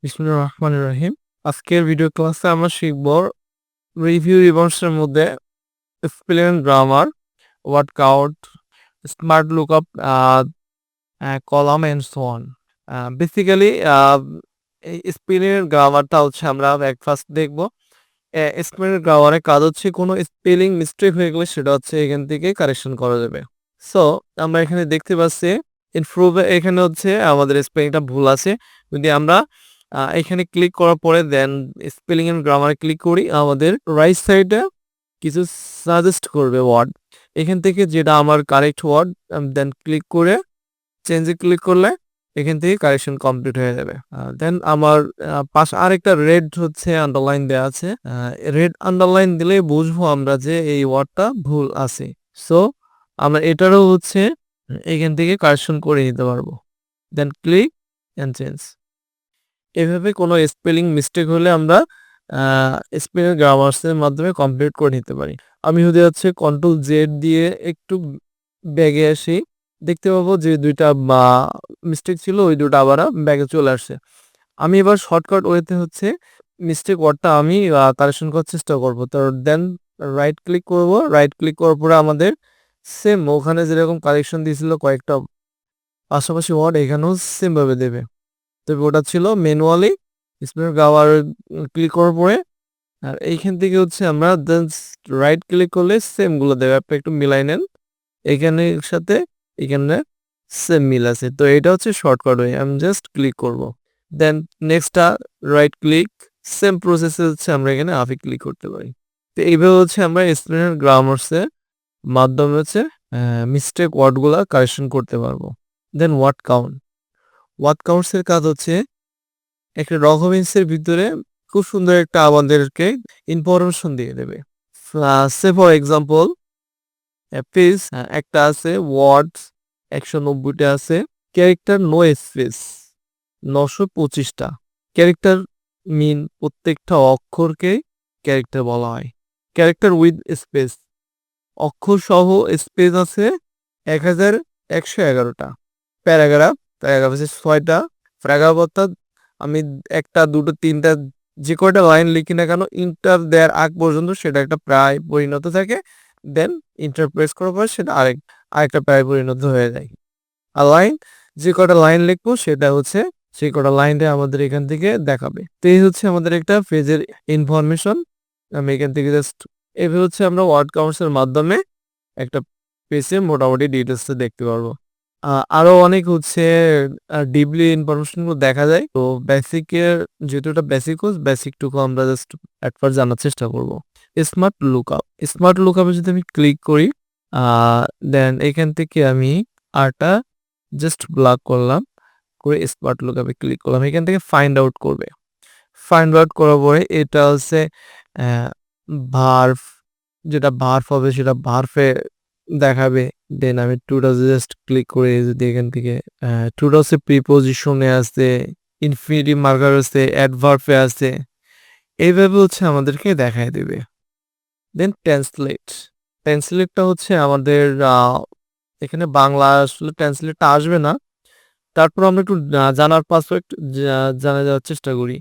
বিসমিল্লাহির রহমানির রহিম। আজকের ভিডিও ক্লাসে আমরা শিখব রিভিউ রিবন্সের মধ্যে spelling grammar, word count, smart lookup, column and so on. Basically এই স্পেলিং এর গ্রামারটা হচ্ছে আমরা ফার্স্ট দেখব। স্পেলিং এর গ্রামারের কাজ হচ্ছে কোনো স্পেলিং মিস্টেক হয়ে গেলে সেটা হচ্ছে এখান থেকে কারেকশন করা যাবে। সো আমরা এখানে দেখতে পাচ্ছি ইমপ্রুভ এখানে হচ্ছে আমাদের স্পেলিংটা ভুল আছে। যদি আমরা এখানে ক্লিক করার পরে দেন স্পেলিং এন্ড গ্রামারে ক্লিক করি, আমাদের রাইট সাইডে কিছু সাজেস্ট করবে ওয়ার্ড। এখান থেকে যেটা আমার কারেক্ট ওয়ার্ড দেন ক্লিক করে চেঞ্জে ক্লিক করলে এখান থেকে কারেকশন কমপ্লিট হয়ে যাবে। দেন আমার পাশে আরেকটা রেড হচ্ছে আন্ডারলাইন দেওয়া আছে। রেড আন্ডারলাইন দিলে বুঝবো আমরা যে এই ওয়ার্ডটা ভুল আছে। সো আমরা এটারও হচ্ছে এখান থেকে কারেকশন করে নিতে পারবো। দেন ক্লিক এন্ড চেঞ্জ। এভাবে কোনো স্পেলিং মিস্টেক হলে আমরা স্পেলিং গ্রামার্সের মাধ্যমে কমপ্লিট করে নিতে পারি। আমি যদি হচ্ছে কন্ট্রোল জেড দিয়ে একটু ব্যাগে আসি, দেখতে পাবো যে ২ টা মিস্টেক ছিল, ওই ২ টা আবার ব্যাগে চলে আসছে। আমি এবার শর্টকাট ওয়েতে হচ্ছে মিস্টেক ওয়ার্ডটা আমি কারেকশন করার চেষ্টা করব। তো দেন রাইট ক্লিক করব। রাইট ক্লিক করার পরে আমাদের সেম ওখানে যেরকম কারেকশন দিয়েছিল কয়েকটা পাশাপাশি ওয়ার্ড এখানেও সেম ভাবে দেবে। তবে ওটা ছিল ম্যানুয়ালি স্পেলিং গ্রামার ক্লিক করার পরে। আর এইখান থেকে হচ্ছে আমরা দেন রাইট ক্লিক করলে সেম গুলো দেবে। আপনি একটু মিলাই নেন। এখানের সাথে এখানে সেম মিল আছে। তো এটা হচ্ছে শর্টকাট ওয়ে। আমি জাস্ট ক্লিক করব। দেন নেক্সটটা রাইট ক্লিক, সেম প্রসেসে হচ্ছে আমরা এখানে আফি ক্লিক করতে পারি। তো এইভাবে হচ্ছে আমরা স্পেলিং গ্রামার্সের মাধ্যমে হচ্ছে মিস্টেক ওয়ার্ডগুলা কারেকশন করতে পারবো। দেন ওয়ার্ড কাউন্ট। ওয়ার্ড কাউন্টস এর কাজ হচ্ছে একটা ডকুমেন্টসের ভিতরে খুব সুন্দর একটা আমাদেরকে ইনফরমেশন দিয়ে দেবে। সে ফর এক্সাম্পল পেজ একটা আছে, ওয়ার্ডস ১৯০টা আছে, ক্যারেক্টার নো স্পেস ৯২৫টা। ক্যারেক্টার মিন প্রত্যেকটা অক্ষরকে ক্যারেক্টার বলা হয়। ক্যারেক্টার উইথ স্পেস অক্ষর সহ স্পেস আছে ১১১১টা। প্যারাগ্রাফ প্যারাগ্রাফ আছে ৬টা। প্যারাগ্রাফ অর্থাৎ আমি ১টা ২টো ৩টা যে কয়টা লাইন লিখি না কেন ইন্টার দেওয়ার আগ পর্যন্ত সেটা একটা প্রায় পরিণত থাকে। দেন ইন্টার প্রেস করার পর সেটা আরেকটা প্রায় পরিণত হয়ে যায়। আর লাইন যে কটা লাইন লিখবো সেটা হচ্ছে সেই কটা লাইনটা আমাদের এখান থেকে দেখাবে। তো এই হচ্ছে আমাদের একটা পেজের ইনফরমেশন। আমি এখান থেকে জাস্ট এভাবে হচ্ছে আমরা ওয়ার্ড কাউন্টস এর মাধ্যমে একটা পেজে মোটামুটি ডিটেইলসটা দেখতে পারবো। আরো অনেক হচ্ছে ডিপলি ইনফরমেশন গুলো দেখা যায়। তো বেসিকের যেহেতু এটা বেসিক কোর্স, বেসিক টুকু আমরা জাস্ট একবার জানার চেষ্টা করব। Smart lookup. স্মার্ট লুকআপে যদি আমি ক্লিক করি, আ দেন এখান থেকে আমি আরটা জাস্ট ব্লক করলাম। করে স্মার্ট লুকআপে ক্লিক করলাম। এখান থেকে ফাইন্ড আউট করবে। ফাইন্ড আউট করার পরে এটা হচ্ছে অ্যা ভার্ব, যেটা ভার্ব হবে সেটা ভার্বে দেখাবে। দেন আমি টুটা জাস্ট ক্লিক করে যদি এখান থেকে টুটা হচ্ছে প্রিপোজিশনে আছে, ইনফিনিটিভ মার্কার আছে, অ্যাডভার্বে আছে। এইভাবে হচ্ছে আমাদেরকে দেখায় দিবে। দেন ট্রান্সলেট। ট্রান্সলেটটা হচ্ছে আমাদের এখানে বাংলা আসলে ট্রান্সলেটটা আসবে না। তারপর আমরা একটু জানার পারফেক্ট জানা যাওয়ার চেষ্টা করি।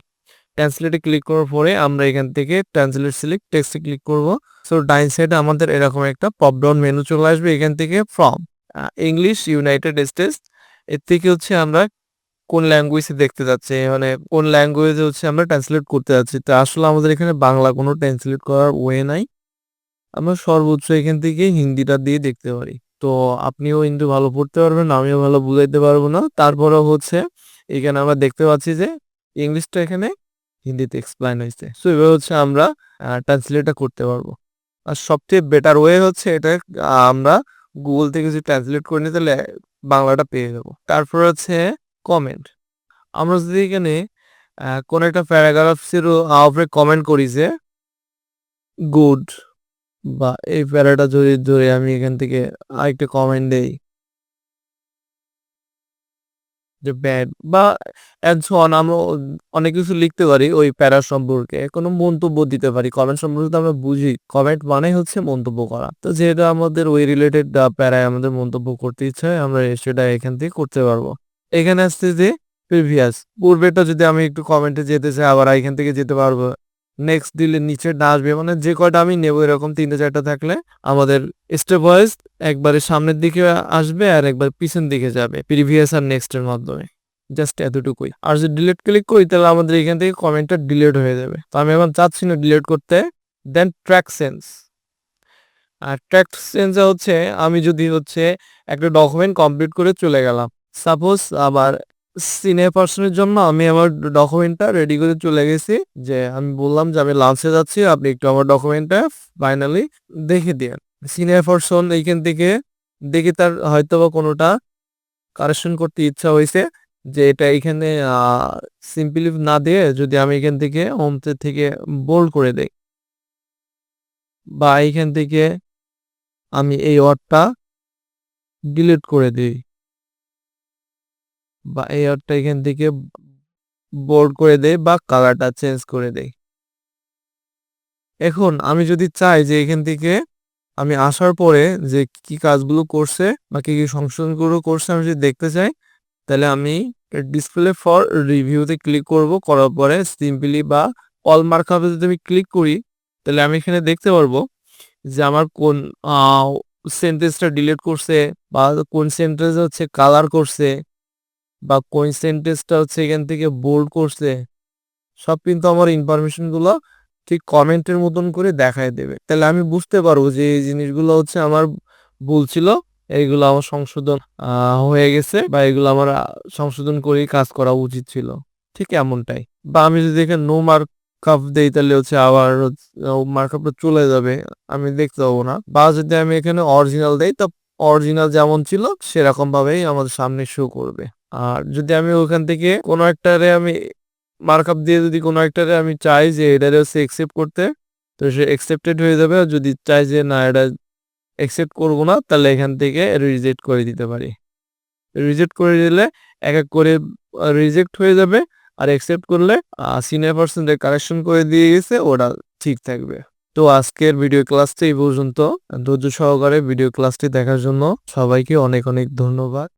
ট্রান্সলেটে ক্লিক করার পরে আমরা এখান থেকে ট্রান্সলেট সিলেক্ট টেক্সটে ক্লিক করব। সো ডাইন সাইডে আমাদের এরকম একটা পপ ডাউন মেনু চলে আসবে। এখান থেকে ফ্রম ইংলিশ ইউনাইটেড স্টেটস, এর থেকে হচ্ছে আমরা কোন ল্যাঙ্গুয়েজে দেখতে যাচ্ছি, মানে কোন ল্যাঙ্গুয়েজে হচ্ছে আমরা ট্রান্সলেট করতে যাচ্ছি। তো আসলে আমাদের এখানে বাংলা কোনো ট্রান্সলেট করার ওয়ে নাই। আমরা সর্বোচ্চ এখান থেকে হিন্দিটা দিয়ে দেখতে পারি। তো আপনিও হিন্দি ভালো পড়তে পারবেন, আমিও ভালো বুঝাইতে পারবো না। তারপরেও হচ্ছে এখানে আমরা দেখতে পাচ্ছি যে ইংলিশটা এখানে হিন্দিতে এক্সপ্লেইন হইছে। সো এভাবে হচ্ছে আমরা ট্রান্সলেটটা করতে পারবো। আর সবচেয়ে বেটার ওয়ে হচ্ছে এটা আমরা গুগল থেকে যদি ট্রান্সলেট করে নিই তাহলে বাংলাটা পেয়ে যাবো। তারপর হচ্ছে কমেন্ট। আমরা যদি এখানে কোন একটা প্যারাগ্রাফের উপরে কমেন্ট করি যে গুড, বা এই প্যারাটা যদি ধরে আমি এখান থেকে আরেকটা কমেন্ট দেই যে ব্যাড বা এন্ড সো অন, আমরা অনেক কিছু লিখতে পারি ওই প্যারা সম্পর্কে, কোনো মন্তব্য দিতে পারি। কমেন্ট সম্পর্কে তো আমরা বুঝি কমেন্ট মানে হচ্ছে মন্তব্য করা। তো যেহেতু আমাদের ওই রিলেটেড প্যারায় আমাদের মন্তব্য করতে ইচ্ছা হয় আমরা সেটা এখান থেকে করতে পারবো। এখানে আসছে যে প্রিভিয়াস পূর্বেটা যদি আমি একটু কমেন্টে যেতে চাই আবার এখান থেকে যেতে পারবো। নেক্সট দিলে নিচেরটা আসবে, মানে যে কয়টা আমি নেব এরকম ৩টা ৪টা থাকলে আমাদের স্টেপ ওয়াইজ একবারে সামনের দিকে আসবে আর একবার পিছন দিকে যাবে প্রিভিয়াস আর নেক্সট এর মাধ্যমে। জাস্ট এতটুকুই। আর যদি ডিলিট ক্লিক করি তাহলে আমাদের এখান থেকে কমেন্টটা ডিলিট হয়ে যাবে। তো আমি এখন চাচ্ছি না ডিলিট করতে। দেন ট্র্যাক সেন্স। আর ট্র্যাক সেন্সে হচ্ছে আমি যদি হচ্ছে একটা ডকুমেন্ট কমপ্লিট করে চলে গেলাম। সাপোজ আবার সিনিয়র পার্সনের জন্য আমি আমার ডকুমেন্টটা রেডি করে চলে গেছি, যে আমি বললাম যে আমি লাঞ্চে যাচ্ছি, আপনি একটু আমার ডকুমেন্টটা ফাইনালি দেখে দিয়েন। সিনিয়র পার্সন এইখান থেকে দেখে তার হয়তোবা কোনোটা কারেকশন করতে ইচ্ছা হয়েছে, যে এটা এখানে সিম্পলি না দিয়ে যদি আমি এখান থেকে হোম থেকে বোল্ড করে দেই, বা এইখান থেকে আমি এই ওয়ার্ডটা ডিলিট করে দিই, বা এই ওয়ার্ডটা এখান থেকে বোল্ড করে দেই বা কালারটা চেঞ্জ করে দেই। এখন আমি যদি চাই যে এখান থেকে আমি আসার পরে যে কি কাজগুলো করছে বা কি সংশোধনগুলো করছে আমি যদি দেখতে চাই, তাহলে আমি ডিসপ্লে ফর রিভিউতে ক্লিক করব। করার পরে সিম্পলি বা অল মার্কআপে যদি আমি ক্লিক করি, তাহলে আমি এখানে দেখতে পারবো যে আমার কোন সেন্টেন্সটা ডিলিট করছে, বা কোন সেন্টেন্স হচ্ছে কালার করছে, বা কোন সেন্টেন্সটা হচ্ছে এখান থেকে বোল্ড করছে। সব কিন্তু আমার ইনফরমেশন গুলো ঠিক কমেন্টের মতন করে দেখায় দেবে। তাহলে আমি বুঝতে পারবো যে এই জিনিসগুলো হচ্ছে আমার ভুল ছিল, এইগুলো আমার সংশোধন হয়ে গেছে, বা এগুলো আমার সংশোধন করেই কাজ করা উচিত ছিল। ঠিক এমনটাই। বা আমি যদি এখানে নো মার্কআপ দেই তাহলে হচ্ছে আবার মার্কআপটা চলে যাবে, আমি দেখতে পাবো না। বা যদি আমি এখানে অরিজিনাল দেই তো অরিজিনাল যেমন ছিল সেরকম ভাবেই আমাদের সামনে শো করবে। আর যদি আমি ওখান থেকে কোনো একটারে আমি মার্কআপ দিয়ে যদি কোনো একটারে আমি চাই যে এটারে হচ্ছে একসেপ্ট করতে, তো সে একসেপ্টেড হয়ে যাবে। আর যদি চাই যে না এটা একসেপ্ট করব না, তাহলে এখান থেকে রিজেক্ট করে দিতে পারি। রিজেক্ট করে দিলে এক এক করে রিজেক্ট হয়ে যাবে, আর একসেপ্ট করলে সিনিয়র পার্সনদের কারেকশন করে দিয়ে গেছে, ওটা ঠিক থাকবে। তো আজকের ভিডিও ক্লাসটি এই পর্যন্ত। ধৈর্য সহকারে ভিডিও ক্লাসটি দেখার জন্য সবাইকে অনেক অনেক ধন্যবাদ।